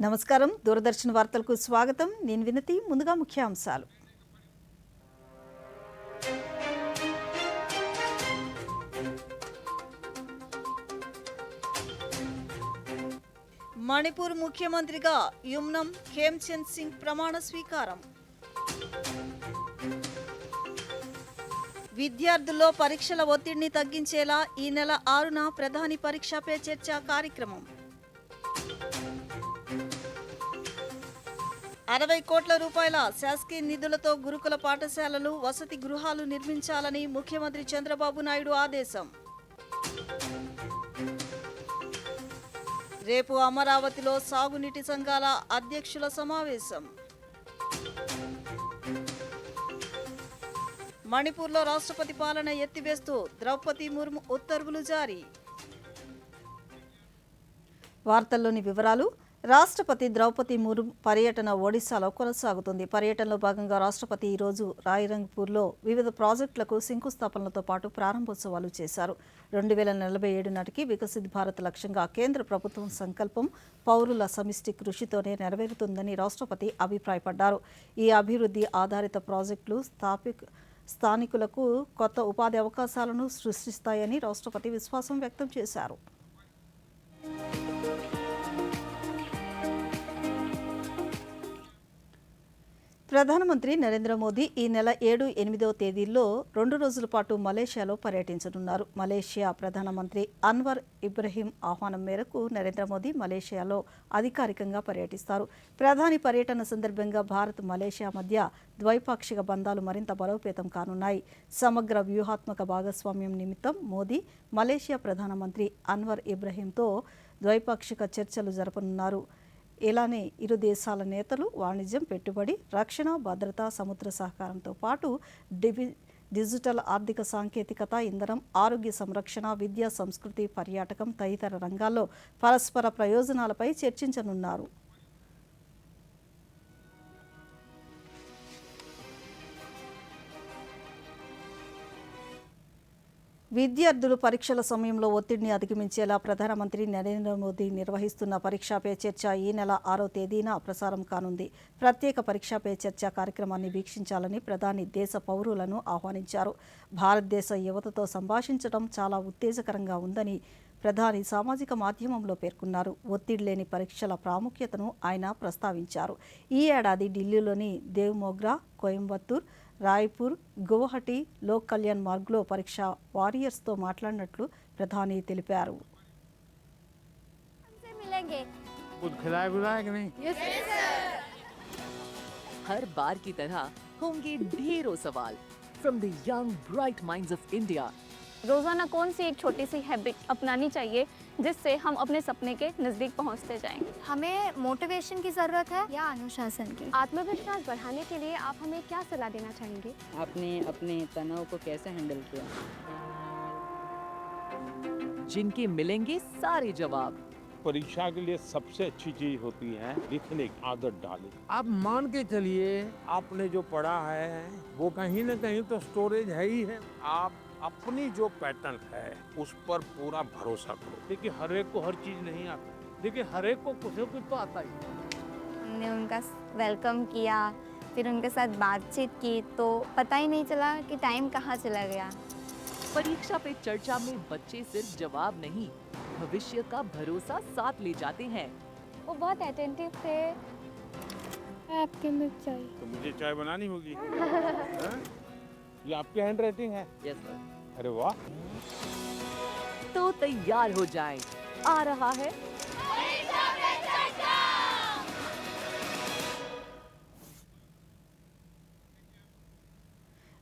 నమస్కారం, దూరదర్శన్ వార్తలకు స్వాగతం. నేను వినతి. ముందుగా ముఖ్యాంశాలు. మణిపూర్ ముఖ్యమంత్రిగా యుమ్నం ఖేమ్చంద్ సింగ్ ప్రమాణ స్వీకారం. విద్యార్థుల్లో పరీక్షల ఒత్తిడిని తగ్గించేలా ఈ నెల 6న ప్రధాని పరీక్షా పే చర్చ కార్యక్రమం. 60 కోట్ల రూపాయల శాసకీయ నిధులతో గురుకుల పాఠశాలలు, వసతి గృహాలు నిర్మించాలని ముఖ్యమంత్రి చంద్రబాబు నాయుడు ఆదేశం. రేపు అమరావతిలో సాగునీటి సంఘాల అధ్యక్షుల సమావేశం. మణిపూర్లో రాష్ట్రపతి పాలన ఎత్తివేస్తూ ద్రౌపది ముర్ము ఉత్తర్వులు జారీ. వార్తల్లోని వివరాలు. రాష్ట్రపతి ద్రౌపది ముర్ము పర్యటన ఒడిశాలో కొనసాగుతుంది. పర్యటనలో భాగంగా రాష్ట్రపతి ఈరోజు రాయరంగ్పూర్లో వివిధ ప్రాజెక్టులకు శంకుస్థాపనలతో పాటు ప్రారంభోత్సవాలు చేశారు. 2047 నాటికి వికసిత్ భారత్ లక్ష్యంగా కేంద్ర ప్రభుత్వం సంకల్పం పౌరుల సమిష్టి కృషితోనే నెరవేరుతుందని రాష్ట్రపతి అభిప్రాయపడ్డారు. ఈ అభివృద్ధి ఆధారిత ప్రాజెక్టులు స్థానికులకు కొత్త ఉపాధి అవకాశాలను సృష్టిస్తాయని రాష్ట్రపతి విశ్వాసం వ్యక్తం చేశారు. ప్రధానమంత్రి నరేంద్ర మోదీ ఈ నెల 7, 8వ తేదీల్లో 2 రోజుల పాటు మలేషియాలో పర్యటించనున్నారు. మలేషియా ప్రధానమంత్రి అన్వర్ ఇబ్రహీం ఆహ్వానం మేరకు నరేంద్ర మోదీ మలేషియాలో అధికారికంగా పర్యటిస్తారు. ప్రధాని పర్యటన సందర్భంగా భారత్, మలేషియా మధ్య ద్వైపాక్షిక బంధాలు మరింత బలోపేతం కానున్నాయి. సమగ్ర వ్యూహాత్మక భాగస్వామ్యం నిమిత్తం మోదీ మలేషియా ప్రధానమంత్రి అన్వర్ ఇబ్రహీంతో ద్వైపాక్షిక చర్చలు జరపనున్నారు. ఇలానే ఇరు దేశాల నేతలు వాణిజ్యం, పెట్టుబడి, రక్షణ, భద్రత, సముద్ర సహకారంతో పాటు డిజిటల్ ఆర్థిక సాంకేతికత, ఇంధనం, ఆరోగ్య సంరక్షణ, విద్య, సంస్కృతి, పర్యాటకం తదితర రంగాల్లో పరస్పర ప్రయోజనాలపై చర్చించనున్నారు. విద్యార్థులు పరీక్షల సమయంలో ఒత్తిడిని అధిగమించేలా ప్రధానమంత్రి నరేంద్ర మోదీ నిర్వహిస్తున్న పరీక్షా పే చర్చ ఈ నెల 6వ తేదీన ప్రసారం కానుంది. ప్రత్యేక పరీక్షా పే చర్చ కార్యక్రమాన్ని వీక్షించాలని ప్రధాని దేశ పౌరులను ఆహ్వానించారు. భారతదేశ యువతతో సంభాషించడం చాలా ఉత్తేజకరంగా ఉందని ప్రధాని సామాజిక మాధ్యమంలో పేర్కొన్నారు. ఒత్తిడి లేని పరీక్షల ప్రాముఖ్యతను ఆయన ప్రస్తావించారు. ఈ ఏడాది ఢిల్లీలోని దేవ్మోగ్రా, కోయంబత్తూర్, రాయ్పూర్, గువాహటి లోక్ కళ్యాణ్ మార్గ్లో పరీక్ష వారియర్స్తో మాట్లాడినట్లు ప్రధాని తెలిపారు. हर बार की तरह होंगे ढेरों सवाल from the young bright minds of India. रोजाना कौन सी एक छोटी सी हैबिट अपनानी चाहिए जिससे हम अपने सपने के नजदीक पहुंचते जाएंगे? हमें मोटिवेशन की जरूरत है या अनुशासन की? आत्मविश्वास बढ़ाने के लिए आप हमें क्या सलाह देना चाहेंगे? आपने अपने तनाव को कैसे हैंडल किया? जिनके मिलेंगे सारे जवाब. परीक्षा के लिए सबसे अच्छी चीज होती है लिखने की आदत डालें. आप मान के चलिए आपने जो पढ़ा है वो कहीं न कहीं तो स्टोरेज है ही है. आप अपनी जो पैटर्न है उस पर पूरा भरोसा करो. देखिए हर एक को हर चीज नहीं आता. देखिए हर एक को कुछ न कुछ तो आता ही. हमने उनका वेलकम किया, फिर उनके साथ बातचीत की तो पता ही नहीं चला कि टाइम कहाँ चला गया. परीक्षा पे चर्चा में बच्चे सिर्फ जवाब नहीं, भविष्य का भरोसा साथ ले जाते हैं. वो बहुत अटेंटिव थे. आपके मिल चाहिए तो मुझे चाय बनानी होगी. ये आपकी हैंड राइटिंग है? Yes sir. अरे वाह. तो तैयार हो जाएं. आ रहा है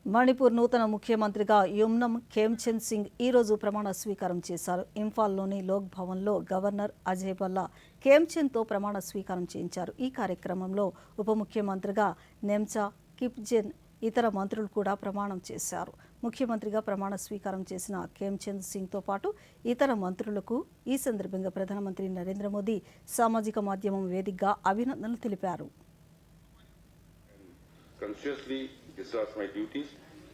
మణిపూర్ నూతన ముఖ్యమంత్రిగా యుమ్నం ఖేమ్చంద్ సింగ్ ఈరోజు ప్రమాణ స్వీకారం చేశారు. ఇంఫాల్లోని లోక్ భవన్లో గవర్నర్ అజయ్ భల్లా ఖేమ్చంద్తో ప్రమాణ స్వీకారం చేయించారు. ఈ కార్యక్రమంలో ఉప ముఖ్యమంత్రిగా నెమ్చా కిప్జెన్, ఇతర మంత్రులు కూడా ప్రమాణం చేశారు. ముఖ్యమంత్రిగా ప్రమాణ స్వీకారం చేసిన ఖేమ్చంద్ సింగ్తో పాటు ఇతర మంత్రులకు ఈ సందర్భంగా ప్రధానమంత్రి నరేంద్ర మోదీ సామాజిక మాధ్యమం వేదికగా అభినందనలు తెలిపారు. Consciously discharge my duties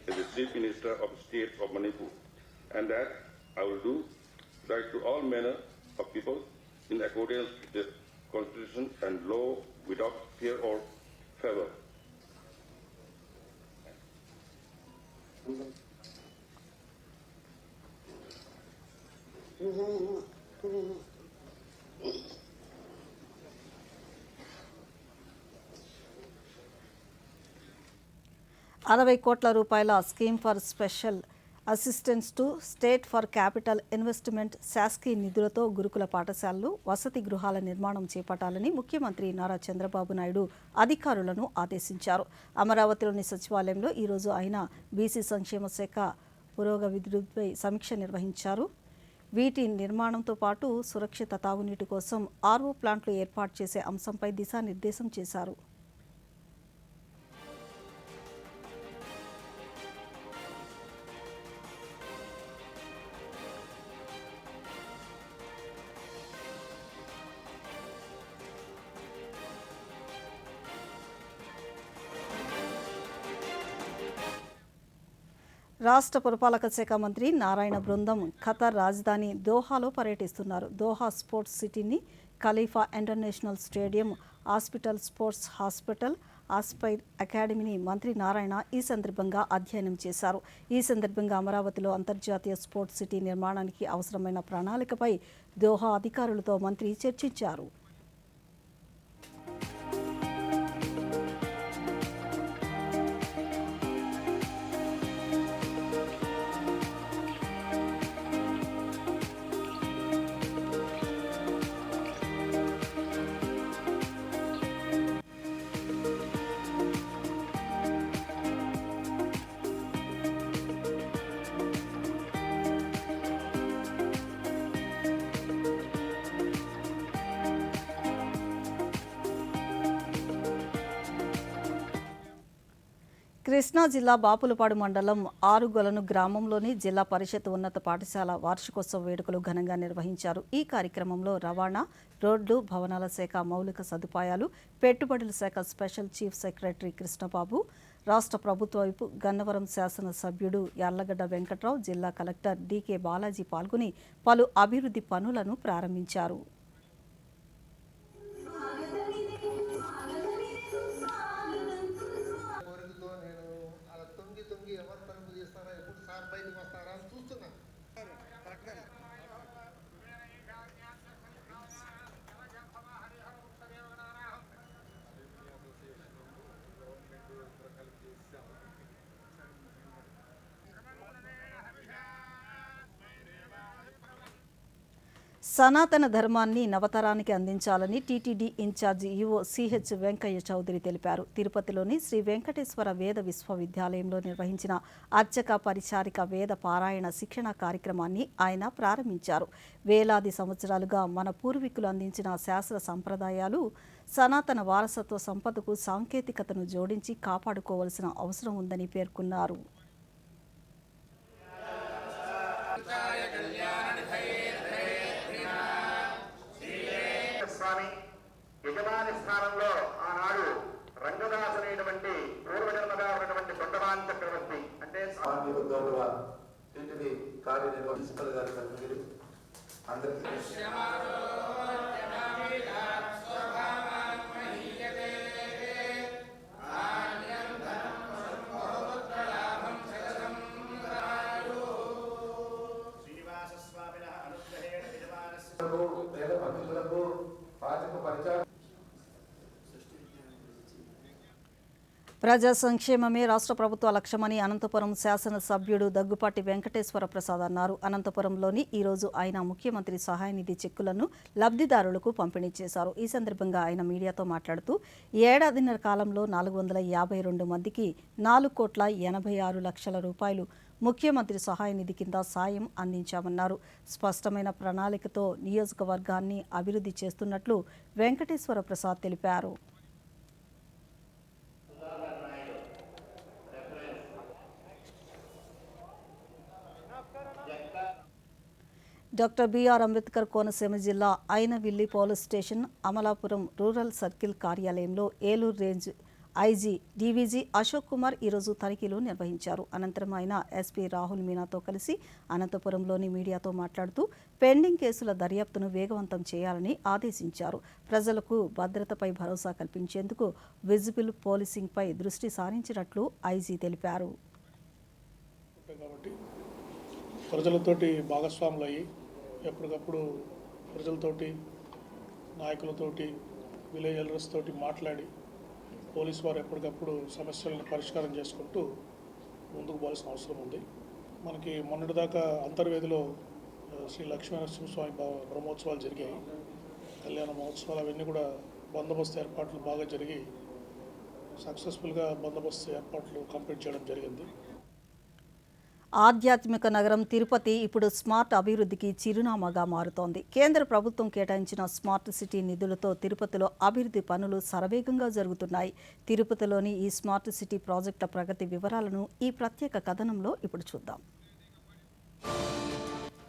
as the Chief Minister of the State of Manipur, and that I will do right to all manner of people in accordance with the Constitution and law without fear or favor. ₹60 కోట్ల scheme for special assistance to state for capital investment SASCI నిధులతో గురుకుల పాఠశాలలు, వసతి గృహాల నిర్మాణం చేపట్టాలని ముఖ్యమంత్రి నారా చంద్రబాబు నాయుడు అధికారులను ఆదేశించారు. అమరావతిలోని సచివాలయంలో ఈరోజు ఆయన బీసీ సంక్షేమ శాఖ పురోగతిపై సమీక్ష నిర్వహించారు. వీటి నిర్మాణంతో పాటు సురక్షిత తాగునీటి కోసం ఆర్ఓ ప్లాంట్లు ఏర్పాటు చేసే అంశంపై దిశానిర్దేశం చేశారు. రాష్ట్ర పురపాలక శాఖ మంత్రి నారాయణ బృందం ఖతార్ రాజధాని దోహాలో పర్యటిస్తున్నారు. దోహా స్పోర్ట్స్ సిటీని, Khalifa International Stadium, hospital, sports hospital, Aspire అకాడమీని మంత్రి నారాయణ ఈ సందర్భంగా అధ్యయనం చేశారు. ఈ సందర్భంగా అమరావతిలో అంతర్జాతీయ స్పోర్ట్స్ సిటీ నిర్మాణానికి అవసరమైన ప్రణాళికపై దోహా అధికారులతో మంత్రి చర్చించారు. కృష్ణా జిల్లా బాపులపాడు మండలం ఆరుగొలను గ్రామంలోని జిల్లా పరిషత్ ఉన్నత పాఠశాల వార్షికోత్సవ వేడుకలు ఘనంగా నిర్వహించారు. ఈ కార్యక్రమంలో రవాణా, రోడ్లు, భవనాల శాఖ, మౌలిక సదుపాయాలు, పెట్టుబడుల శాఖ స్పెషల్ చీఫ్ సెక్రటరీ కృష్ణబాబు, రాష్ట్ర ప్రభుత్వ వైపు గన్నవరం శాసన సభ్యుడు యార్లగడ్డ వెంకట్రావు, జిల్లా కలెక్టర్ డీకే బాలాజీ పాల్గొని పలు అభివృద్ధి పనులను ప్రారంభించారు. సనాతన ధర్మాన్ని నవతరానికి అందించాలని టీటీడీ ఇన్ఛార్జి ఈవో సిహెచ్ వెంకయ్య చౌదరి తెలిపారు. తిరుపతిలోని శ్రీ వెంకటేశ్వర వేద విశ్వవిద్యాలయంలో నిర్వహించిన అర్చక పరిచారిక వేద పారాయణ శిక్షణ కార్యక్రమాన్ని ఆయన ప్రారంభించారు. వేలాది సంవత్సరాలుగా మన పూర్వీకులు అందించిన శాస్త్ర సంప్రదాయాలు, సనాతన వారసత్వ సంపదకు సాంకేతికతను జోడించి కాపాడుకోవాల్సిన అవసరం ఉందని పేర్కొన్నారు. యజమాని స్థానంలో ఆనాడు రంగదాసనేటువంటి పూర్వజన్మగా ఉన్నటువంటి కొండవాన్ చక్రవర్తి అంటే ప్రజా సంక్షేమమే రాష్ట్ర ప్రభుత్వ లక్ష్యమని అనంతపురం శాసనసభ్యుడు దగ్గుపాటి వెంకటేశ్వర ప్రసాద్ అన్నారు. అనంతపురంలోని ఈరోజు ఆయన ముఖ్యమంత్రి సహాయ నిధి చెక్కులను లబ్ధిదారులకు పంపిణీ చేశారు. ఈ సందర్భంగా ఆయన మీడియాతో మాట్లాడుతూ ఏడాదిన్నర కాలంలో 452 మందికి 4,86,00,000 రూపాయలు ముఖ్యమంత్రి సహాయ నిధి కింద సాయం అందించామన్నారు. స్పష్టమైన ప్రణాళికతో నియోజకవర్గాన్ని అభివృద్ధి చేస్తున్నట్లు వెంకటేశ్వర ప్రసాద్ తెలిపారు. డాక్టర్ బిఆర్ అంబేద్కర్ కోనసీమ జిల్లా Ainavilli police station, Amalapuram rural circle కార్యాలయంలో Eluru range IG DVG Ashok Kumar ఈరోజు తనిఖీలు నిర్వహించారు. అనంతరం ఆయన ఎస్పీ రాహుల్ మీనాతో కలిసి అనంతపురంలోని మీడియాతో మాట్లాడుతూ పెండింగ్ కేసుల దర్యాప్తును వేగవంతం చేయాలని ఆదేశించారు. ప్రజలకు భద్రతపై భరోసా కల్పించేందుకు విజిబుల్ పోలీసింగ్పై దృష్టి సారించినట్లు ఐజీ తెలిపారు. కాబట్టి ప్రజలతోటి భాగస్వాములు అయ్యి ఎప్పటికప్పుడు ప్రజలతోటి నాయకులతోటి విలేజ్ ఎల్డర్స్ తోటి మాట్లాడి పోలీసు వారు ఎప్పటికప్పుడు సమస్యలను పరిష్కారం చేసుకుంటూ ముందుకు పోవాల్సిన అవసరం ఉంది. మనకి మొన్నటిదాకా అంతర్వేదిలో శ్రీ లక్ష్మీనరసింహస్వామి బ్రహ్మోత్సవాలు జరిగాయి. కళ్యాణ మహోత్సవాలు అవన్నీ కూడా బందోబస్తు ఏర్పాట్లు బాగా జరిగి సక్సెస్ఫుల్గా బందోబస్తు ఏర్పాట్లు కంప్లీట్ చేయడం జరిగింది. ఆధ్యాత్మిక నగరం తిరుపతి ఇప్పుడు స్మార్ట్ అభివృద్ధికి చిరునామాగా మారుతోంది. కేంద్ర ప్రభుత్వం కేటాయించిన స్మార్ట్ సిటీ నిధులతో తిరుపతిలో అభివృద్ధి పనులు శరవేగంగా జరుగుతున్నాయి. తిరుపతిలోని ఈ స్మార్ట్ సిటీ ప్రాజెక్టుల ప్రగతి వివరాలను ఈ ప్రత్యేక కథనంలో ఇప్పుడు చూద్దాం.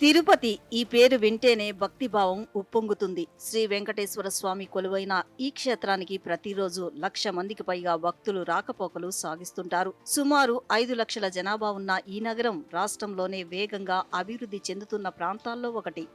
తిరుపతి ఈ పేరు వింటేనే భక్తిభావం ఉప్పొంగుతుంది. శ్రీ వెంకటేశ్వర స్వామి కొలువైన ఈ క్షేత్రానికి ప్రతిరోజు 1,00,000 మందికి పైగా భక్తులు రాకపోకలు సాగిస్తుంటారు. సుమారు 5 లక్షల జనాభా ఉన్న ఈ నగరం రాష్ట్రంలోనే వేగంగా అభివృద్ధి చెందుతున్న ప్రాంతాల్లో ఒకటి.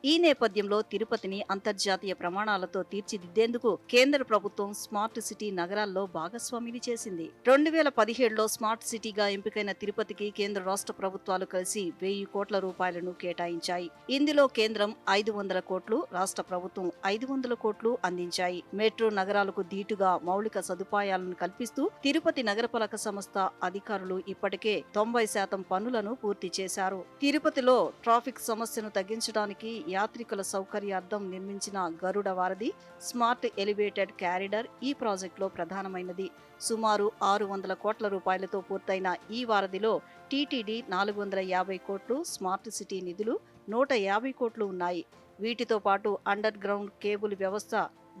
ఈ నేపథ్యంలో తిరుపతిని అంతర్జాతీయ ప్రమాణాలతో తీర్చిదిద్దేందుకు కేంద్ర ప్రభుత్వం స్మార్ట్ సిటీ నగరాల్లో భాగస్వామిని చేసింది. 2017లో స్మార్ట్ సిటీగా ఎంపికైన తిరుపతికి కేంద్ర రాష్ట్ర ప్రభుత్వాలు కలిసి 1,000 కోట్ల రూపాయలను కేటాయించాయి. ఇందులో కేంద్రం 500 కోట్లు, రాష్ట్ర ప్రభుత్వం 500 కోట్లు అందించాయి. మెట్రో నగరాలకు దీటుగా మౌలిక సదుపాయాలను కల్పిస్తూ తిరుపతి నగరపాలక సంస్థ అధికారులు ఇప్పటికే 90% పనులను పూర్తి చేశారు. తిరుపతిలో ట్రాఫిక్ సమస్యను తగ్గించడానికి యాత్రికుల సౌకర్యార్థం నిర్మించిన గరుడ వారధి, స్మార్ట్ ఎలివేటెడ్ క్యారిడర్ ఈ ప్రాజెక్టులో ప్రధానమైనది. సుమారు 600 కోట్ల రూపాయలతో పూర్తయిన ఈ వారధిలో టీటీడీ 450 కోట్లు, స్మార్ట్ సిటీ నిధులు 150 కోట్లు ఉన్నాయి. వీటితో పాటు అండర్ గ్రౌండ్ కేబుల్ వ్యవస్థ,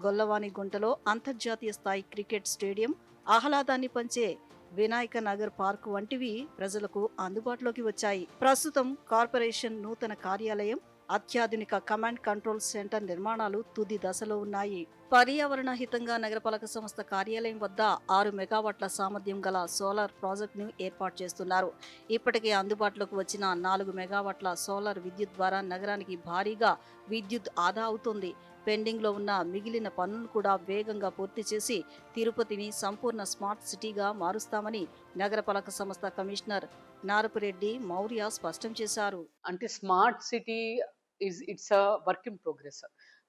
గొల్లవాని గుంటలో అంతర్జాతీయ స్థాయి క్రికెట్ స్టేడియం, ఆహ్లాదాన్ని పంచే వినాయక నగర్ పార్క్ వంటివి ప్రజలకు అందుబాటులోకి వచ్చాయి. ప్రస్తుతం కార్పొరేషన్ నూతన కార్యాలయం, అత్యాధునిక కమాండ్ కంట్రోల్ సెంటర్ నిర్మాణాలు తుది దశలో ఉన్నాయి. పర్యావరణ హితంగా నగరపాలక సంస్థ కార్యాలయం వద్ద 6 మెగావాట్ల సామర్థ్యం గల సోలార్ ప్రాజెక్టును ఏర్పాటు చేస్తున్నారు. ఇప్పటికే అందుబాటులోకి వచ్చిన 4 మెగావాట్ల సోలార్ విద్యుత్ ద్వారా నగరానికి భారీగా విద్యుత్ ఆదా అవుతుంది. పెండింగ్లో ఉన్న మిగిలిన పనులను కూడా వేగంగా పూర్తి చేసి తిరుపతిని సంపూర్ణ స్మార్ట్ సిటీగా మారుస్తామని నగరపాలక సంస్థ కమిషనర్ నారపురెడ్డి మౌర్య స్పష్టం చేశారు. అంటే smart city it's a work in progress.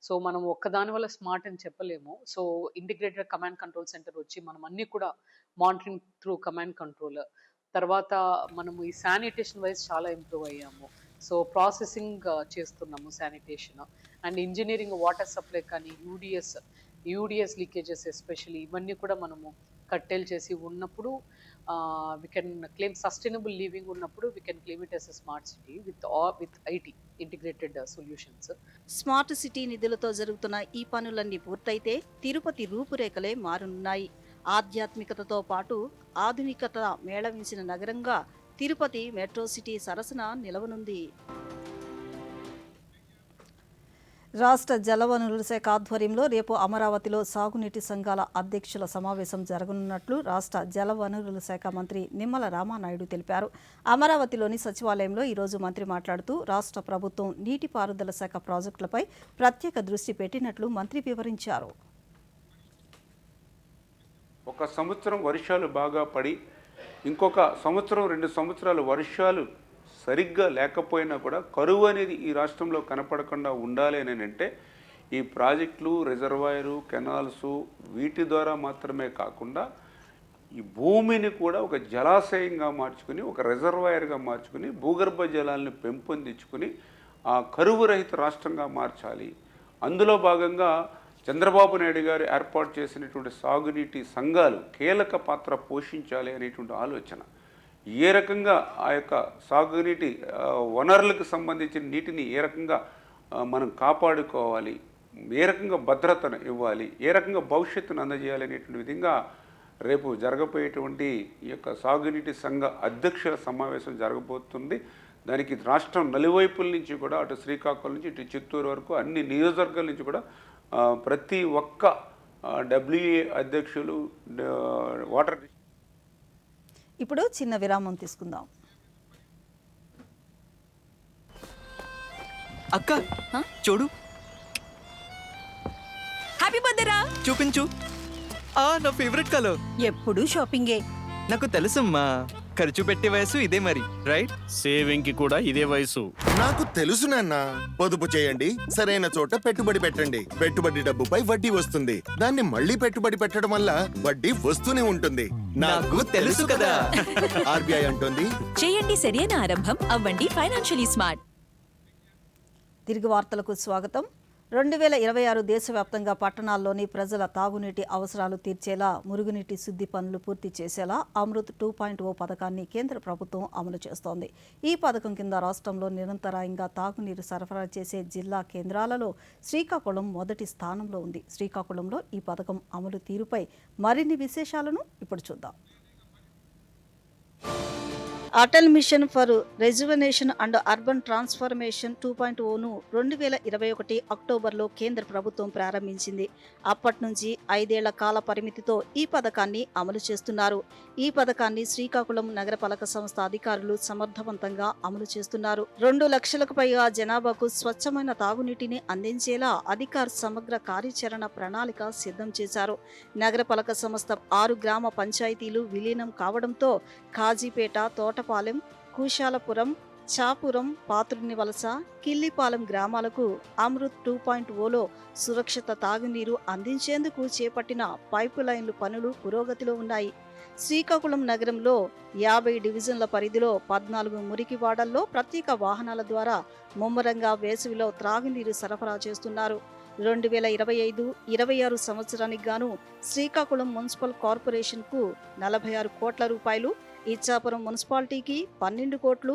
So మనం ఒక్కదాని వల్ల స్మార్ట్ అని చెప్పలేము. So integrated command control centre వచ్చి మనం అన్ని కూడా మానిటరింగ్ త్రూ కమాండ్ కంట్రోల్, తర్వాత మనము ఈ శానిటేషన్ వైజ్ చాలా ఇంప్రూవ్ అయ్యాము. సో ప్రాసెసింగ్ చేస్తున్నాము sanitation and engineering, water supply కానీ యూడిఎస్ లీకేజెస్ ఎస్పెషల్లీ ఇవన్నీ కూడా మనము కట్టెలు చేసి ఉన్నప్పుడు we can claim sustainable living ఉన్నప్పుడు we can claim it as a smart city with IT integrated solutions. Smart city నిధులతో జరుగుతున్న ఈ పనులన్నీ పూర్తయితే తిరుపతి రూపురేఖలే మారనున్నాయి. ఆధ్యాత్మికతతో పాటు ఆధునికత మేళవించిన నగరంగా తిరుపతి మెట్రో సిటీ సరసన నిలవనుంది. రాష్ట్ర జలవనరుల శాఖ ఆధ్వర్యంలో రేపు అమరావతిలో సాగునీటి సంఘాల అధ్యక్షుల సమావేశం జరగనున్నట్లు రాష్ట్ర జలవనరుల శాఖ మంత్రి నిమ్మల రామానాయుడు తెలిపారు. అమరావతిలోని సచివాలయంలో ఈరోజు మంత్రి మాట్లాడుతూ రాష్ట్ర ప్రభుత్వం నీటిపారుదల శాఖ ప్రాజెక్టులపై ప్రత్యేక దృష్టి పెట్టినట్లు మంత్రి వివరించారు. ఒక సంవత్సరం వర్షాలు బాగా పడి ఇంకొక సంవత్సరం 2 సంవత్సరాలు వర్షాలు సరిగ్గా లేకపోయినా కూడా కరువు అనేది ఈ రాష్ట్రంలో కనపడకుండా ఉండాలి అని అంటే ఈ ప్రాజెక్టులు, రిజర్వాయరు, కెనాల్సు వీటి ద్వారా మాత్రమే కాకుండా ఈ భూమిని కూడా ఒక జలాశయంగా మార్చుకుని, ఒక రిజర్వాయర్గా మార్చుకుని, భూగర్భ జలాలను పెంపొందించుకుని ఆ కరువు రహిత రాష్ట్రంగా మార్చాలి. అందులో భాగంగా చంద్రబాబు నాయుడు గారు ఏర్పాటు చేసినటువంటి సాగునీటి సంఘాలు కీలక పాత్ర పోషించాలి అనేటువంటి ఆలోచన. ఏ రకంగా ఆ యొక్క సాగునీటి వనరులకు సంబంధించిన నీటిని ఏ రకంగా మనం కాపాడుకోవాలి, ఏ రకంగా భద్రతను ఇవ్వాలి, ఏ రకంగా భవిష్యత్తును అందజేయాలి అనేటువంటి విధంగా రేపు జరగబోయేటువంటి ఈ యొక్క సాగునీటి సంఘ అధ్యక్షుల సమావేశం జరగబోతుంది. దానికి రాష్ట్రం నలువైపుల నుంచి కూడా, అటు శ్రీకాకుళం నుంచి ఇటు చిత్తూరు వరకు అన్ని నియోజకవర్గాల నుంచి కూడా ప్రతి ఒక్క డబ్ల్యూఏ అధ్యక్షులు, వాటర్ ఇప్పుడు చిన్న విరామం తీసుకుందాం. అక్క చూడు, హ్యాపీ బర్త్డే రా. చూపించు. నా ఫేవరెట్ కలర్. ఎప్పుడు షాపింగే. నాకు తెలుసమ్మా, ఖర్చు పెట్టే వయసు ఇదే మరి, రైట్? సేవింగ్ కి కూడా ఇదే వయసు. నాకు తెలుసు నాన్న. పొదుపు చేయండి, సరైన చోట పెట్టుబడి పెట్టండి. పెట్టుబడి డబ్బుపై వడ్డీ వస్తుంది. దాన్ని మళ్ళీ పెట్టుబడి పెట్టడం వల్ల వడ్డీ వస్తూనే ఉంటుంది. నాకు తెలుసు కదా. ఆర్బీఐ అంటుంది, చేయండి సరైన ఆరంభం, అవ్వండి ఫైనాన్షియలీ స్మార్ట్. తిరిగి వార్తలకు స్వాగతం. 2026 దేశవ్యాప్తంగా పట్టణాల్లోని ప్రజల తాగునీటి అవసరాలు తీర్చేలా మురుగునీటి శుద్ధి పనులు పూర్తి చేసేలా అమృత్ 2.0 పథకాన్ని కేంద్ర ప్రభుత్వం అమలు చేస్తోంది. ఈ పథకం కింద రాష్ట్రంలో నిరంతరాయంగా తాగునీరు సరఫరా చేసే జిల్లా కేంద్రాలలో శ్రీకాకుళం మొదటి స్థానంలో ఉంది. శ్రీకాకుళంలో ఈ పథకం అమలు తీరుపై మరిన్ని విశేషాలను ఇప్పుడు చూద్దాం. Atal mission for rejuvenation and urban transformation 2.0ను 2021 అక్టోబర్లో కేంద్ర ప్రభుత్వం ప్రారంభించింది. అప్పటి నుంచి 5 ఏళ్ల కాల పరిమితితో ఈ పథకాన్ని అమలు చేస్తున్నారు. ఈ పథకాన్ని శ్రీకాకుళం నగరపాలక సంస్థ అధికారులు సమర్థవంతంగా అమలు చేస్తున్నారు. 2 లక్షలకు పైగా జనాభాకు స్వచ్ఛమైన తాగునీటిని అందించేలా అధికారులు సమగ్ర కార్యాచరణ ప్రణాళిక సిద్ధం చేశారు. నగరపాలక సంస్థ 6 గ్రామ పంచాయతీలు విలీనం కావడంతో కాజీపేట, తోటపాలెం, కూశాలపురం, చాపురం, పాత్రుని వలస, కిల్లిపాలెం గ్రామాలకు అమృత్ 2.0లో సురక్షిత తాగునీరు అందించేందుకు చేపట్టిన పైపు లైన్లు పనులు పురోగతిలో ఉన్నాయి. శ్రీకాకుళం నగరంలో 50 డివిజన్ల పరిధిలో 14 మురికి వాడల్లో ప్రత్యేక వాహనాల ద్వారా ముమ్మరంగా వేసవిలో త్రాగునీరు సరఫరా చేస్తున్నారు. 2025-26 సంవత్సరానికి గాను శ్రీకాకుళం మున్సిపల్ కార్పొరేషన్కు 46 కోట్ల రూపాయలు, ఇచ్చాపురం మున్సిపాలిటీకి 12 కోట్లు,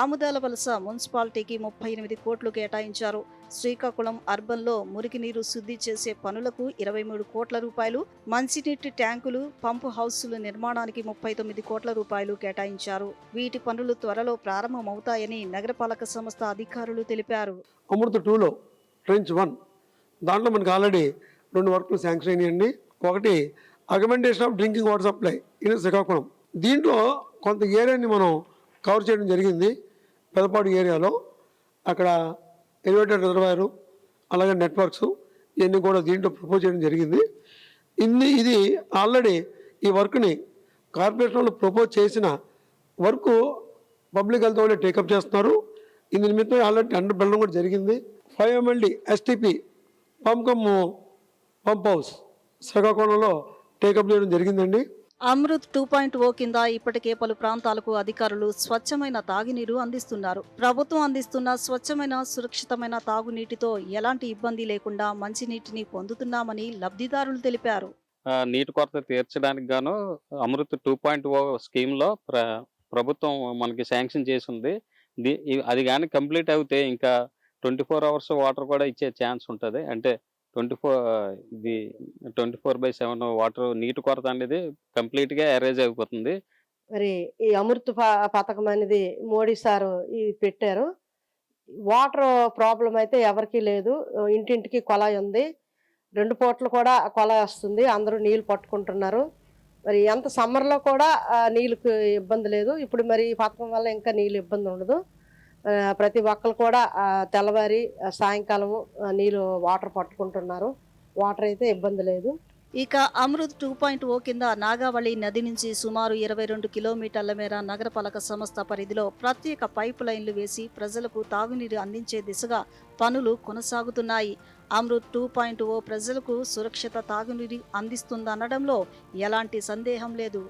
ఆముదాల వలస మున్సిపాలిటీకి 38 కోట్లు కేటాయించారు. శ్రీకాకుళం అర్బన్లో మురికినీరు శుద్ధి చేసే పనులకు 23 కోట్ల రూపాయలు, మంచినీటి ట్యాంకులు, పంపు హౌసుల నిర్మాణానికి 39 కోట్ల రూపాయలు కేటాయించారు. వీటి పనులు త్వరలో ప్రారంభమవుతాయని నగరపాలక సంస్థ అధికారులు తెలిపారు. అమృత 2లో ట్రెంచ్ 1 దాంట్లో మనకు ఆల్రెడీ 2 వర్క్లు శాంక్షన్ అయ్యండి. ఒకటి augmentation of drinking water supply in Srikakulam. దీంట్లో కొంత ఏరియాని మనం కవర్ చేయడం జరిగింది. పెదపాడు ఏరియాలో అక్కడ ఎలివేటెడ్ రిజర్వాయరు, అలాగే నెట్వర్క్స్ ఇవన్నీ కూడా దీంట్లో ప్రపోజ్ చేయడం జరిగింది. ఇది ఆల్రెడీ ఈ వర్క్ని కార్పొరేషన్ వాళ్ళు ప్రపోజ్ చేసిన వర్క్ పబ్లిక్ హెల్త్ వాళ్ళు టేకప్ చేస్తున్నారు. ఇందు నిమిత్తం ఆల్రెడీ టెండర్ పిలవడం కూడా జరిగింది. 5 MLD STP పంప్ హౌస్ శ్రీకాకుళంలో టేకప్ చేయడం జరిగిందండి. అమృత్ 2.0 కింద ఇప్పటికే పలు ప్రాంతాలకు అధికారులు స్వచ్ఛమైన తాగునీరు అందిస్తున్నారు. ప్రభుత్వం అందిస్తున్న స్వచ్ఛమైన, సురక్షితమైన తాగునీటితో ఎలాంటి ఇబ్బంది లేకుండా మంచినీటిని పొందుతున్నామని లబ్ధిదారులు తెలిపారు. నీటి కొరత తీర్చడానికి గాను అమృత్ 2.0 స్కీమ్లో ప్రభుత్వం మనకి శాంక్షన్ చేసింది. అది కానీ కంప్లీట్ అవుతే ఇంకా 24 అవర్స్ వాటర్ కూడా ఇచ్చే ఛాన్స్ ఉంటుంది. అంటే 24/7 వాటర్ నీటి కొరత అనేది కంప్లీట్గా ఎరేజ్ అయిపోతుంది. మరి ఈ అమృత్ పథకం అనేది మోడీ సారు ఇది పెట్టారు. వాటర్ ప్రాబ్లం అయితే ఎవరికీ లేదు. ఇంటింటికి కొలాయి ఉంది. 2 పూటలు కూడా కొలాయి వస్తుంది. అందరూ నీళ్ళు పట్టుకుంటున్నారు. మరి ఎంత సమ్మర్లో కూడా నీళ్ళకి ఇబ్బంది లేదు. ఇప్పుడు మరి ఈ పథకం వల్ల ఇంకా నీళ్ళు ఇబ్బంది ఉండదు. ప్రతి ఒక్కరు కూడా తెల్లవారి సాయంకాలము నీళ్ళు వాటర్ పట్టుకుంటున్నారు. వాటర్ అయితే ఇబ్బంది లేదు. ఇక అమృత్ 2.0 కింద నాగావళి నది నుంచి సుమారు 22 కిలోమీటర్ల మేర నగరపాలక సంస్థ పరిధిలో ప్రత్యేక పైపు లైన్లు వేసి ప్రజలకు తాగునీరు అందించే దిశగా పనులు కొనసాగుతున్నాయి. అమృత్ 2.0 ప్రజలకు సురక్షిత తాగునీరు అందిస్తుందనడంలో ఎలాంటి సందేహం లేదు.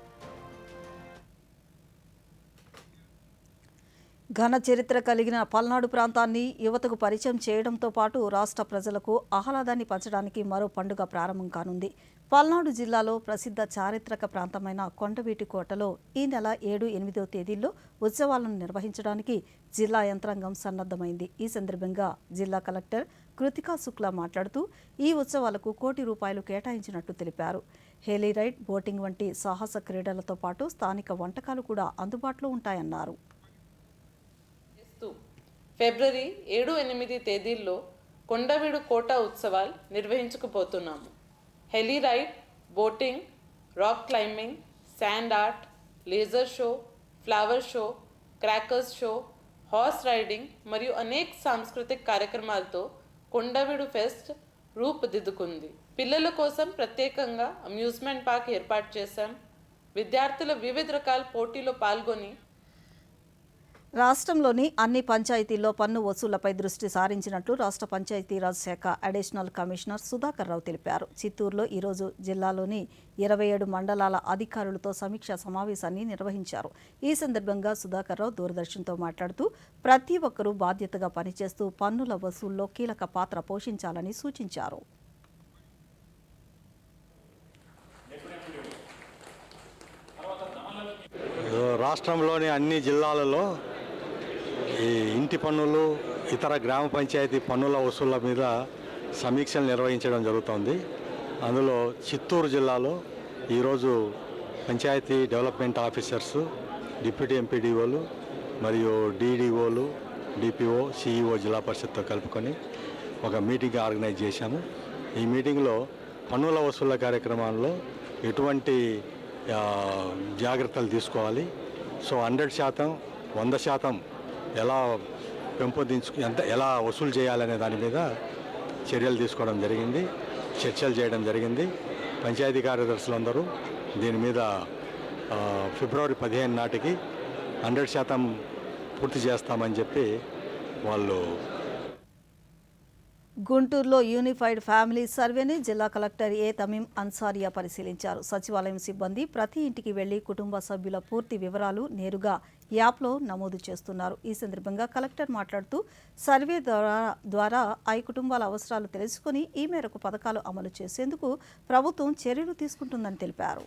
ఘన చరిత్ర కలిగిన పల్నాడు ప్రాంతాన్ని యువతకు పరిచయం చేయడంతో పాటు రాష్ట్ర ప్రజలకు ఆహ్లాదాన్ని పంచడానికి మరో పండుగ ప్రారంభం కానుంది. పల్నాడు జిల్లాలో ప్రసిద్ధ చారిత్రక ప్రాంతమైన కొండవీటి కోటలో ఈ నెల 7-8 తేదీల్లో ఉత్సవాలను నిర్వహించడానికి జిల్లా యంత్రాంగం సన్నద్ధమైంది. ఈ సందర్భంగా జిల్లా కలెక్టర్ కృతికా శుక్లా మాట్లాడుతూ ఈ ఉత్సవాలకు 1 కోటి రూపాయలు కేటాయించినట్టు తెలిపారు. హెలీ రైడ్, బోటింగ్ వంటి సాహస క్రీడలతో పాటు స్థానిక వంటకాలు కూడా అందుబాటులో ఉంటాయన్నారు. ఫిబ్రవరి 7-8 తేదీల్లో కొండవీడు కోట ఉత్సవాలు నిర్వహించుకుపోతున్నాము. heli ride, boating, rock climbing, sand art, laser show, flower show, crackers show, horse riding మరియు అనేక సాంస్కృతిక కార్యక్రమాలతో కొండవీడు ఫెస్ట్ రూపుదిద్దుకుంది. పిల్లల కోసం ప్రత్యేకంగా అమ్యూజ్మెంట్ పార్క్ ఏర్పాటు చేశాం. విద్యార్థులు వివిధ రకాల పోటీలో పాల్గొని రాష్ట్రంలోని అన్ని పంచాయతీల్లో పన్ను వసూళ్లపై దృష్టి సారించినట్లు రాష్ట్ర పంచాయతీరాజ్ శాఖ అడిషనల్ కమిషనర్ సుధాకర్ రావు తెలిపారు. చిత్తూరులో ఈరోజు జిల్లాలోని 27 మండలాల అధికారులతో సమీక్షా సమావేశాన్ని నిర్వహించారు. ఈ సందర్భంగా సుధాకర్ రావు దూరదర్శన్తో మాట్లాడుతూ ప్రతి ఒక్కరూ బాధ్యతగా పనిచేస్తూ పన్నుల వసూల్లో కీలక పాత్ర పోషించాలని సూచించారు. రాష్ట్రంలోని అన్ని జిల్లాలలో ఈ ఇంటి పన్నులు, ఇతర గ్రామ పంచాయతీ పన్నుల వసూళ్ల మీద సమీక్షలు నిర్వహించడం జరుగుతోంది. అందులో చిత్తూరు జిల్లాలో ఈరోజు పంచాయతీ డెవలప్మెంట్ ఆఫీసర్స్, డిప్యూటీ ఎంపీడీఓలు మరియు డీడీఓలు, డిపిఓ, సిఈఓ జిల్లా పరిషత్తో కలుపుకొని ఒక మీటింగ్ ఆర్గనైజ్ చేశాము. ఈ మీటింగ్లో పన్నుల వసూళ్ల కార్యక్రమాల్లో ఎటువంటి జాగ్రత్తలు తీసుకోవాలి, సో 100%, 100% ఎలా ఎలా వసూలు చేయాలనే దాని మీద చర్యలు తీసుకోవడం జరిగింది, చర్చలు చేయడం జరిగింది. పంచాయతీ కార్యదర్శులందరూ దీని మీద ఫిబ్రవరి 15 నాటికి 100% పూర్తి చేస్తామని చెప్పి వాళ్ళు. గుంటూరులో యూనిఫైడ్ ఫ్యామిలీ సర్వేని జిల్లా కలెక్టర్ ఏ తమీం అన్సారియా పరిశీలించారు. సచివాలయం సిబ్బంది ప్రతి ఇంటికి వెళ్లి కుటుంబ సభ్యుల పూర్తి వివరాలు నేరుగా యాప్లో నమోదు చేస్తున్నారు. ఈ సందర్భంగా కలెక్టర్ మాట్లాడుతూ సర్వే ద్వారా ఆ కుటుంబాల అవసరాలు తెలుసుకుని ఈ మేరకు పథకాలు అమలు చేసేందుకు ప్రభుత్వం చర్యలు తీసుకుంటుందని తెలిపారు.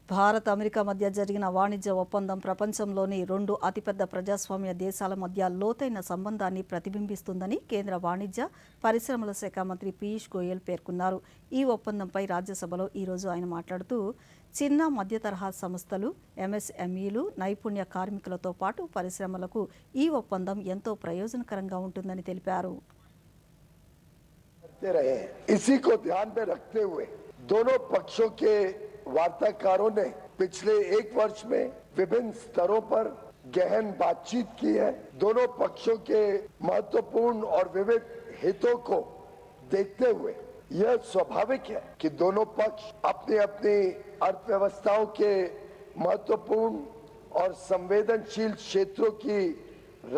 భారత్, అమెరికా మధ్య జరిగిన వాణిజ్య ఒప్పందం ప్రపంచంలోని 2 అతిపెద్ద ప్రజాస్వామ్య దేశాల మధ్య లోతైన సంబంధాన్ని ప్రతిబింబిస్తుందని కేంద్ర వాణిజ్య పరిశ్రమల శాఖ మంత్రి పీయూష్ గోయల్ పేర్కొన్నారు. ఈ ఒప్పందంపై రాజ్యసభలో ఈరోజు ఆయన మాట్లాడుతూ చిన్న మధ్య తరహా సంస్థలు, ఎంఎస్ఎంఈలు, నైపుణ్య కార్మికులతో పాటు పరిశ్రమలకు ఈ ఒప్పందం ఎంతో ప్రయోజనకరంగా ఉంటుందని తెలిపారు. इसी को ध्यान में रखते हुए दोनों पक्षों के वार्ताकारों ने पिछले 1 वर्ष में विभिन्न स्तरों पर गहन बातचीत की है. दोनों पक्षों के महत्वपूर्ण और विविध हितों को देखते हुए यह स्वाभाविक है कि दोनों पक्ष अपनी अपनी अर्थव्यवस्थाओं के महत्वपूर्ण और संवेदनशील क्षेत्रों की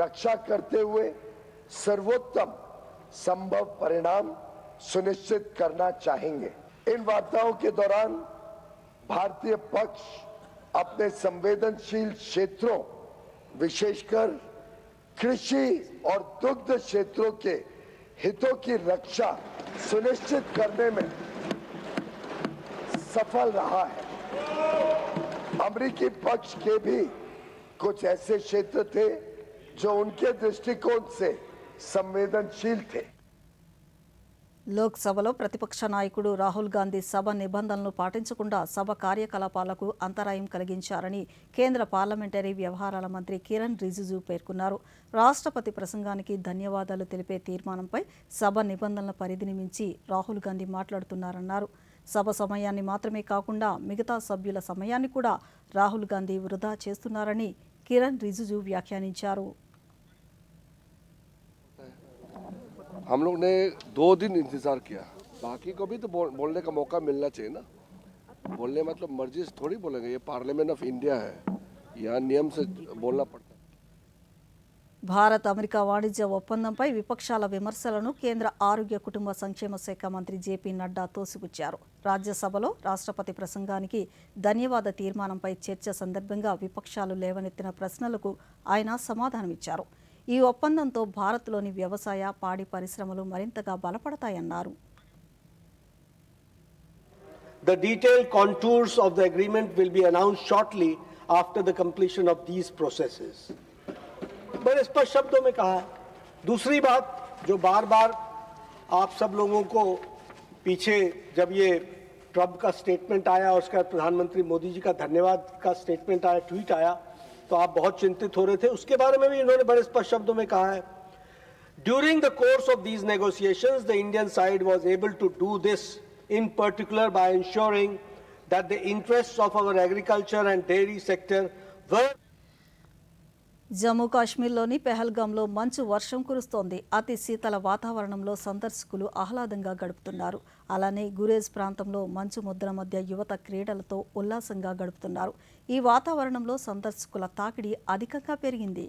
रक्षा करते हुए सर्वोत्तम संभव परिणाम सुनिश्चित करना चाहेंगे. इन वार्ताओं के दौरान भारतीय पक्ष अपने संवेदनशील क्षेत्रों, विशेषकर कृषि और दुग्ध क्षेत्रों के हितों की रक्षा सुनिश्चित करने में सफल रहा है. अमेरिकी पक्ष के भी कुछ ऐसे क्षेत्र थे जो उनके दृष्टिकोण से संवेदनशील थे. లోక్సభలో ప్రతిపక్ష నాయకుడు రాహుల్ గాంధీ సభ నిబంధనలు పాటించకుండా సభ కార్యకలాపాలకు అంతరాయం కలిగించారని కేంద్ర పార్లమెంటరీ వ్యవహారాల మంత్రి కిరణ్ రిజిజు పేర్కొన్నారు. రాష్ట్రపతి ప్రసంగానికి ధన్యవాదాలు తెలిపే తీర్మానంపై సభ నిబంధనల పరిధిని మించి రాహుల్ గాంధీ మాట్లాడుతున్నారన్నారు. సభ సమయాన్ని మాత్రమే కాకుండా మిగతా సభ్యుల సమయాన్ని కూడా రాహుల్ గాంధీ వృధా చేస్తున్నారని కిరణ్ రిజిజు వ్యాఖ్యానించారు. हम लोग ने 2 दिन इंतजार किया, बाकी को भी तो बोलने का मौका मिलना चाहिए ना. बोलने मतलब मर्जी से थोड़ी बोलेंगे, ये पार्लियामेंट ऑफ इंडिया है, यहाँ नियम से बोलना पड़ता है. భారత్, అమెరికా వాణిజ్య ఒప్పందంపై విపక్షాల విమర్శలను కేంద్ర ఆరోగ్య కుటుంబ సంక్షేమ శాఖ మంత్రి జేపీ నడ్డా తోసిపుచ్చారు. రాజ్యసభలో రాష్ట్రపతి ప్రసంగానికి ధన్యవాద తీర్మానంపై చర్చ సందర్భంగా విపక్షాలు లేవనెత్తిన ప్రశ్నలకు ఆయన సమాధానమిచ్చారు. ఈ ఒప్పందంతో భారత్లోని వ్యవసాయ, పాడి పరిశ్రమలు మరింతగా బలపడతాయన్నారు. The detailed contours of the agreement will be announced shortly after the completion of these processes. बड़े स्पष्ट शब्दों में कहा. दूसरी बात जो बार बार आप सब लोगों को पीछे जब ये ट्रम्प का स्टेटमेंट आया और उसका प्रधानमंत्री मोदी जी का धन्यवाद का स्टेटमेंट आया, ट्वीट आया, तो आप बहुत चिंतित हो रहे थे। उसके बारे में भी इन्होंने बड़े स्पष्ट शब्दों में कहा है, during the course of these negotiations the Indian side was able to do this in particular by ensuring that the interests of our agriculture and dairy sector were. Jammu కాశ్మీర్లోని పెహల్గాంలో మంచు వర్షం కురుస్తోంది. అతి శీతల వాతావరణంలో సందర్శకులు ఆహ్లాదంగా గడుపుతున్నారు. అలానే గురేజ్ ప్రాంతంలో మంచు ముద్దల మధ్య యువత క్రీడలతో ఉల్లాసంగా గడుపుతున్నారు. ఈ వాతావరణంలో సందర్శకుల తాకిడి అధికంగా పెరిగింది.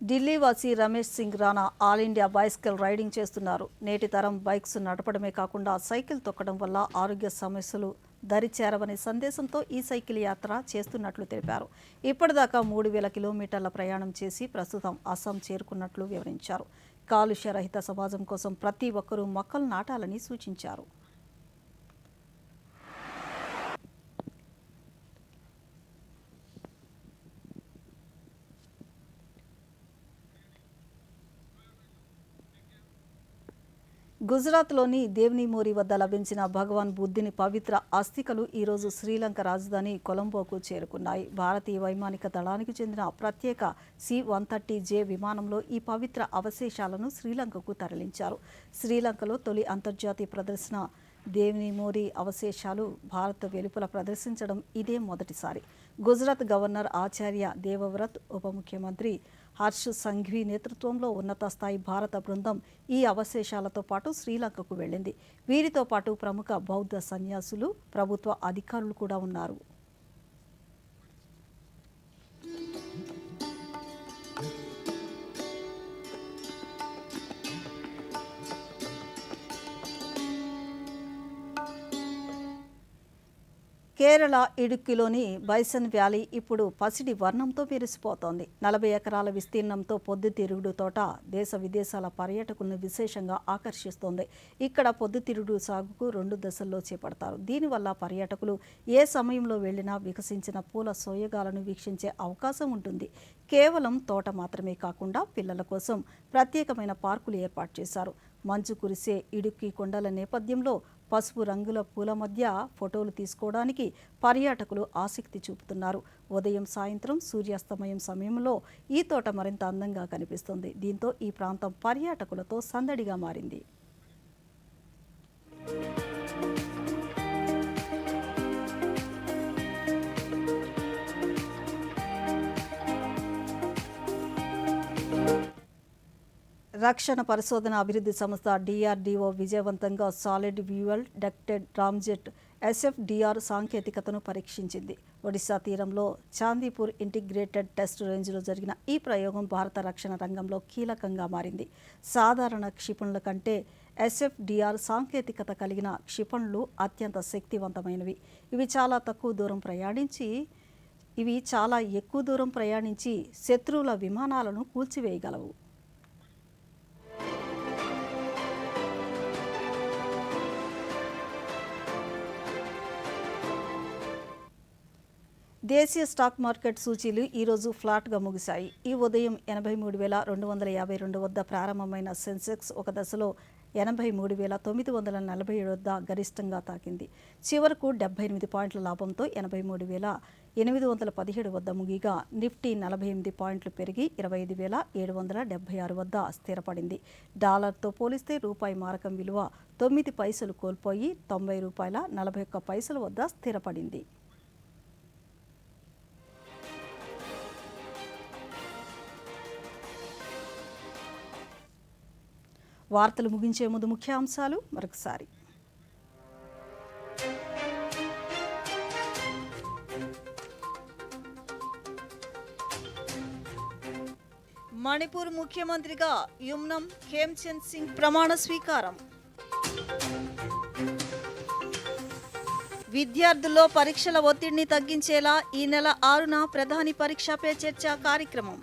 ఢిల్లీ వాసి Ramesh Singh Rana all India bicycle riding చేస్తున్నారు. నేటి తరం బైక్స్ నడపడమే కాకుండా సైకిల్ తొక్కడం వల్ల ఆరోగ్య సమస్యలు దరిచేరవనే సందేశంతో ఈ సైకిల్ యాత్ర చేస్తున్నట్లు తెలిపారు. ఇప్పటిదాకా 3000 కిలోమీటర్ల ప్రయాణం చేసి ప్రస్తుతం అస్సాం చేరుకున్నట్లు వివరించారు. కాలుష్య రహిత సమాజం కోసం ప్రతి ఒక్కరూ మొక్కలు నాటాలని సూచించారు. గుజరాత్లోని దేవ్నిమోరి వద్ద లభించిన భగవాన్ బుద్ధుని పవిత్ర అస్థికలు ఈరోజు శ్రీలంక రాజధాని కొలంబోకు చేరుకున్నాయి. భారతీయ వైమానిక దళానికి చెందిన ప్రత్యేక C-130J విమానంలో ఈ పవిత్ర అవశేషాలను శ్రీలంకకు తరలించారు. శ్రీలంకలో తొలి అంతర్జాతీయ ప్రదర్శన దేవ్నిమోరి అవశేషాలు భారత్ వెలుపల ప్రదర్శించడం ఇదే మొదటిసారి. గుజరాత్ గవర్నర్ ఆచార్య దేవవ్రత్, ఉప ముఖ్యమంత్రి హర్ష్ సంఘ్వి నేతృత్వంలో ఉన్నత స్థాయి భారత బృందం ఈ అవశేషాలతో పాటు శ్రీలంకకు వెళ్ళింది. వీరితో పాటు ప్రముఖ బౌద్ధ సన్యాసులు, ప్రభుత్వ అధికారులు కూడా ఉన్నారు. కేరళ ఇడుక్కిలోని బైసన్ వ్యాలీ ఇప్పుడు పసిడి వర్ణంతో మెరిసిపోతోంది. 40 ఎకరాల విస్తీర్ణంతో పొద్దుతిరుగుడు తోట దేశ విదేశాల పర్యాటకులను విశేషంగా ఆకర్షిస్తోంది. ఇక్కడ పొద్దుతిరుగుడు సాగుకు 2 దశల్లో చేపడతారు. దీనివల్ల పర్యాటకులు ఏ సమయంలో వెళ్లినా వికసించిన పూల సోయగాలను వీక్షించే అవకాశం ఉంటుంది. కేవలం తోట మాత్రమే కాకుండా పిల్లల కోసం ప్రత్యేకమైన పార్కులు ఏర్పాటు చేశారు. మంచు కురిసే ఇడుక్కి కొండల నేపథ్యంలో పసుపు రంగుల పూల మధ్య ఫోటోలు తీసుకోవడానికి పర్యాటకులు ఆసక్తి చూపుతున్నారు. ఉదయం, సాయంత్రం, సూర్యాస్తమయం సమయంలో ఈ తోట మరింత అందంగా కనిపిస్తుంది. దీంతో ఈ ప్రాంతం పర్యాటకులతో సందడిగా మారింది. రక్షణ పరిశోధన అభివృద్ధి సంస్థ DRDO విజయవంతంగా solid fuel ducted ramjet SFDR సాంకేతికతను పరీక్షించింది. ఒడిశా తీరంలో చాందీపూర్ ఇంటిగ్రేటెడ్ టెస్ట్ రేంజ్లో జరిగిన ఈ ప్రయోగం భారత రక్షణ రంగంలో కీలకంగా మారింది. సాధారణ క్షిపణుల కంటే SFDR సాంకేతికత కలిగిన క్షిపణులు అత్యంత శక్తివంతమైనవి. ఇవి చాలా ఎక్కువ దూరం ప్రయాణించి శత్రువుల విమానాలను కూల్చివేయగలవు. దేశీయ స్టాక్ మార్కెట్ సూచీలు ఈరోజు ఫ్లాట్గా ముగిశాయి. ఈ ఉదయం 83,252 వద్ద ప్రారంభమైన సెన్సెక్స్ ఒక దశలో 83,947 వద్ద గరిష్టంగా తాకింది. చివరకు 78 పాయింట్ల లాభంతో 83,817 వద్ద ముగిగా నిఫ్టీ 48 పాయింట్లు పెరిగి 25,776 వద్ద స్థిరపడింది. డాలర్తో పోలిస్తే రూపాయి మారకం విలువ 9 పైసలు కోల్పోయి ₹90.41 వద్ద స్థిరపడింది. వార్తలు ముగించే ముందు ముఖ్యాంశాలు మరొకసారి. మణిపూర్ ముఖ్యమంత్రిగా యుమ్నం ఖేమ్చంద్ సింగ్ ప్రమాణ స్వీకారం. విద్యార్థుల్లో పరీక్షల ఒత్తిడిని తగ్గించేలా ఈ నెల 6న ప్రధాని పరీక్షా పే చర్చ కార్యక్రమం.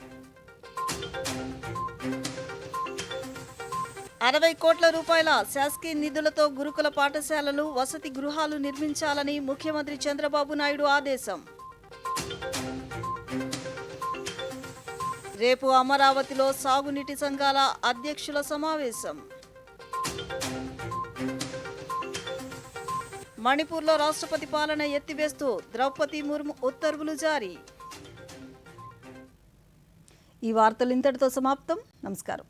60 కోట్ల రూపాయల శాసకీయ నిధులతో గురుకుల పాఠశాలలు, వసతి గృహాలు నిర్మించాలని ముఖ్యమంత్రి చంద్రబాబు నాయుడు ఆదేశం. రేపు అమరావతిలో సాగునీటి సంఘాల అధ్యక్షుల సమావేశం. మణిపూర్లో రాష్ట్రపతి పాలన ఎత్తివేస్తూ ద్రౌపది ముర్ము ఉత్తర్వులు జారీ. ఈ వార్తలు ఇంతటితో సమాప్తం. నమస్కారం.